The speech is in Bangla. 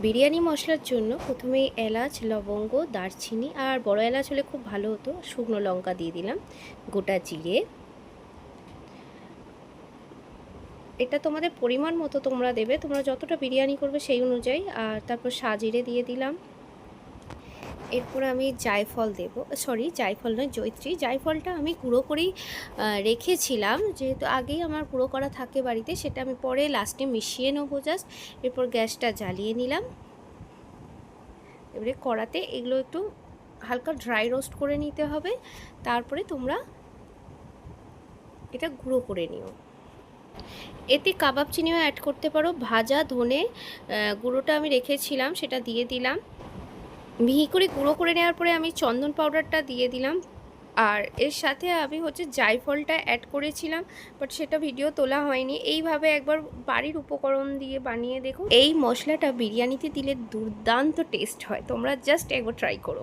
বিরিয়ানি মশলার জন্য প্রথমে এলাচ, লবঙ্গ, দারচিনি আর বড় এলাচ হলে খুব ভালো হতো, শুকনো লঙ্কা দিয়ে দিলাম, গোটা জিরে। এটা তোমাদের পরিমাণ মতো তোমরা দেবে, তোমরা যতটা বিরিয়ানি করবে সেই অনুযায়ী। আর তারপর সাজিরে দিয়ে দিলাম। এরপর আমি জায়ফল দেব, সরি জায়ফল নয়, জয়িত্রী। জায়ফলটা আমি গুঁড়ো করেই রেখেছিলাম, যেহেতু আগেই আমার গুঁড়ো করা থাকে বাড়িতে, সেটা আমি পরে লাস্টে মিশিয়ে নেবো জাস্ট। এরপর গ্যাসটা জ্বালিয়ে নিলাম। এবারে কড়াতে এগুলো একটু হালকা ড্রাই রোস্ট করে নিতে হবে, তারপরে তোমরা এটা গুঁড়ো করে নিও। এতে কাবাব চিনিও অ্যাড করতে পারো। ভাজা ধনে গুঁড়োটা আমি রেখেছিলাম, সেটা দিয়ে দিলাম। মিহি করে গুঁড়ো করে নেওয়ার পরে আমি চন্দন পাউডারটা দিয়ে দিলাম। আর এর সাথে আমি জায়ফলটা অ্যাড করেছিলাম, বাট সেটা ভিডিও তোলা হয়নি। এইভাবে একবার বাড়ির উপকরণ দিয়ে বানিয়ে দেখো, এই মশলাটা বিরিয়ানিতে দিলে দুর্দান্ত টেস্ট হয়। তোমরা জাস্ট একবার ট্রাই করো।